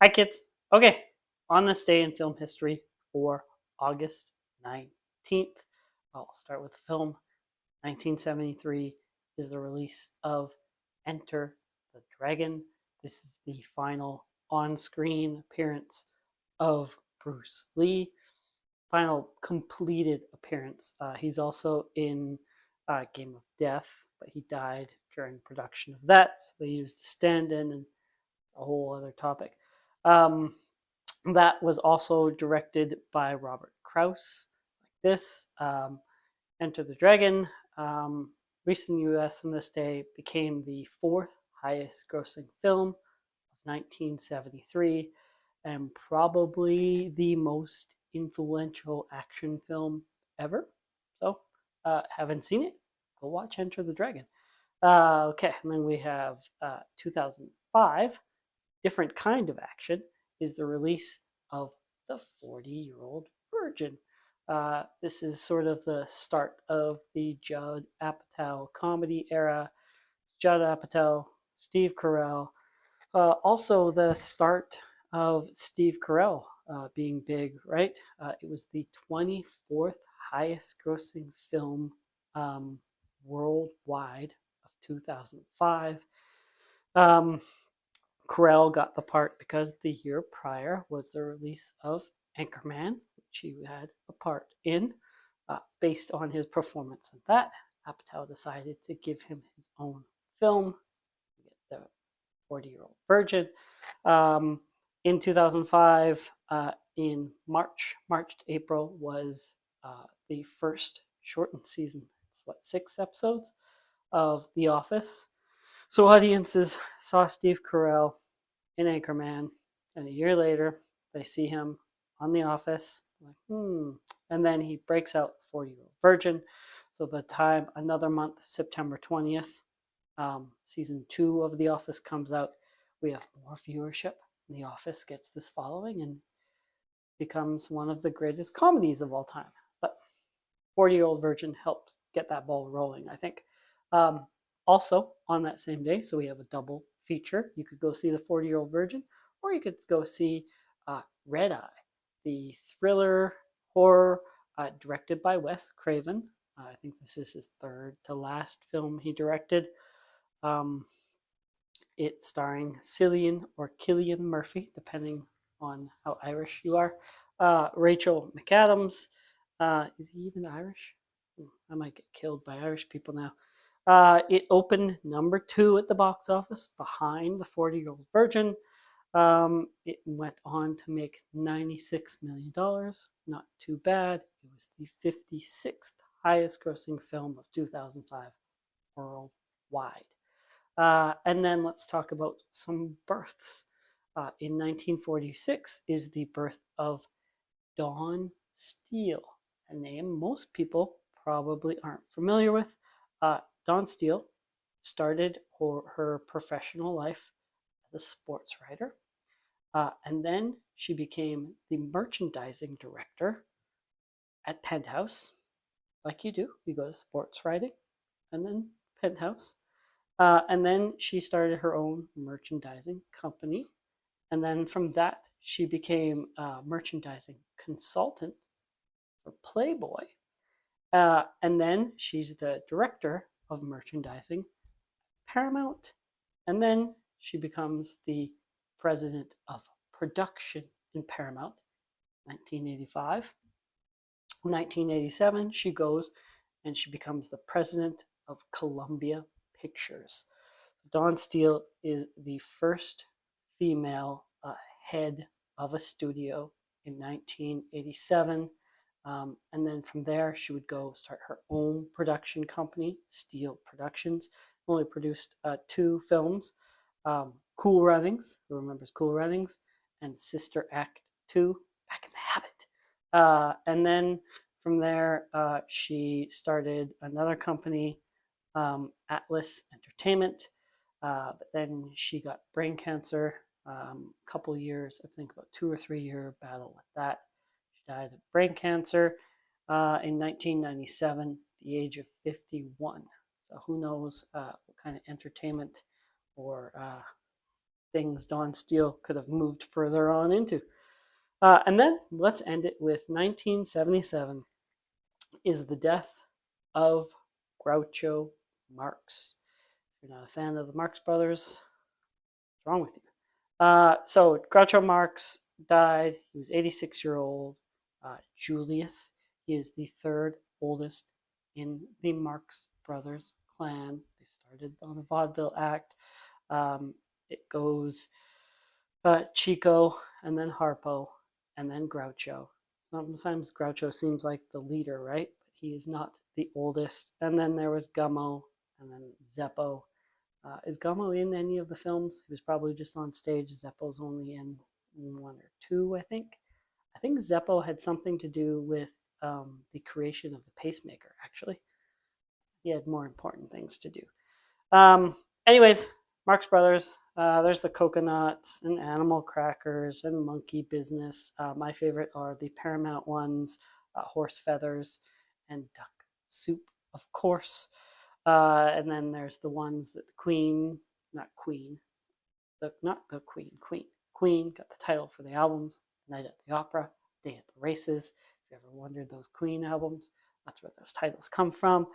Hi, kids. Okay, on this day in film history for August 19th, I'll start with the film. 1973 is the release of Enter the Dragon. This is the final on screen appearance of Bruce Lee, final completed appearance. He's also in Game of Death, but he died during production of that, so they used a stand in and a whole other topic. Um, that was also directed by Robert Krause. Like this, Enter the Dragon, released in the US on this day, became the fourth highest grossing film of 1973 and probably the most influential action film ever. So, haven't seen it? Go watch Enter the Dragon. Okay, and then we have 2005, different kind of action, is the release of The 40-Year-Old Virgin. This is sort of the start of the Judd Apatow comedy era. Judd Apatow, Steve Carell, also the start of Steve Carell being big, right? It was the 24th highest grossing film worldwide of 2005. Um, Carell got the part because the year prior was the release of Anchorman, which he had a part in. Based on his performance in that, Apatow decided to give him his own film, The 40-Year-Old Virgin. Um, in 2005, in March to April, was the first shortened season. It's what, 6 episodes of The Office. So audiences saw Steve Carell in Anchorman, and a year later, they see him on The Office. Like, and then he breaks out 40-Year-Old Virgin. So by the time another month, September 20th, season 2 of The Office comes out, we have more viewership. The Office gets this following and becomes one of the greatest comedies of all time. But 40-Year-Old Virgin helps get that ball rolling, I think. Also, on that same day, so we have a double feature. You could go see The 40-Year-Old Virgin, or you could go see Red Eye, the thriller horror directed by Wes Craven. I think this is his third to last film he directed. It's starring Cillian or Killian Murphy, depending on how Irish you are. Rachel McAdams. Is he even Irish? I might get killed by Irish people now. It opened number 2 at the box office, behind The 40-Year-Old Virgin. It went on to make $96 million. Not too bad. It was the 56th highest grossing film of 2005 worldwide. And then let's talk about some births. In 1946 is the birth of Dawn Steele, a name most people probably aren't familiar with. Dawn Steele started her professional life as a sports writer, and then she became the merchandising director at Penthouse. Like you do, you go to sports writing and then Penthouse. And then she started her own merchandising company. And then from that, she became a merchandising consultant for Playboy. And then she's the director of merchandising Paramount. And then she becomes the president of production in Paramount, 1985. 1987, she goes and she becomes the president of Columbia Pictures. So Dawn Steele is the first female head of a studio in 1987. And then from there, she would go start her own production company, Steele Productions. Only produced 2 films, Cool Runnings, who remembers Cool Runnings, and Sister Act 2, Back in the Habit. And then from there, she started another company, Atlas Entertainment. But then she got brain cancer. A couple years, I think about 2 or 3 year battle with that. She died of brain cancer in 1997, at the age of 51. So who knows what kind of entertainment or things Don Steele could have moved further on into. And then let's end it with 1977 is the death of Groucho Marx. If you're not a fan of the Marx Brothers, what's wrong with you? So Groucho Marx died. He was 86-year-old. Julius, he is the third oldest in the Marx Brothers clan. They started on the vaudeville act. It goes Chico, and then Harpo, and then Groucho. Sometimes Groucho seems like the leader, right? But he is not the oldest. And then there was Gummo, and then Zeppo. Is Gummo in any of the films? He was probably just on stage. Zeppo's only in one or two, I think. I think Zeppo had something to do with the creation of the pacemaker, actually. He had more important things to do. Anyways, Marx Brothers. There's the coconuts and animal crackers and monkey business. My favorite are the Paramount ones, horse feathers and duck soup, of course. And then there's the ones that the Queen, not Queen, Queen got the title for the albums. Night at the Opera, Day at the Races. If you ever wondered those Queen albums, that's where those titles come from.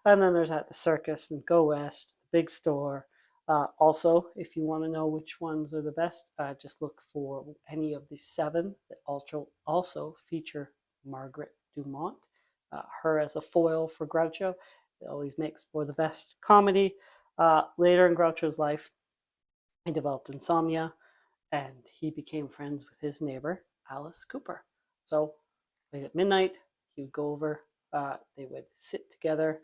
And then there's At the Circus and Go West, Big Store. Also, if you want to know which ones are the best, just look for any of the 7 that also feature Margaret Dumont. Her as a foil for Groucho. It always makes for the best comedy. Later in Groucho's life, he developed insomnia, and he became friends with his neighbor, Alice Cooper. So late at midnight, he would go over, they would sit together,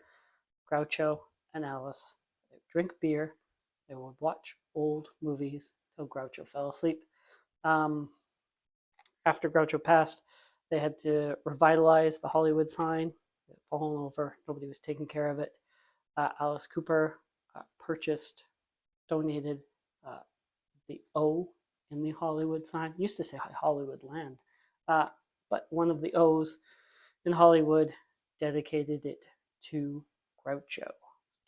Groucho and Alice. They would drink beer, they would watch old movies till Groucho fell asleep. After Groucho passed, they had to revitalize the Hollywood sign. It had fallen over, nobody was taking care of it. Alice Cooper donated the O in the Hollywood sign. It used to say Hollywood Land, but one of the O's in Hollywood dedicated it to Groucho,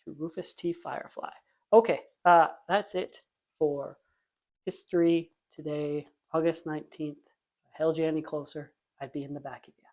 to Rufus T. Firefly. Okay, that's it for History Today, August 19th. If I held you any closer, I'd be in the back of you.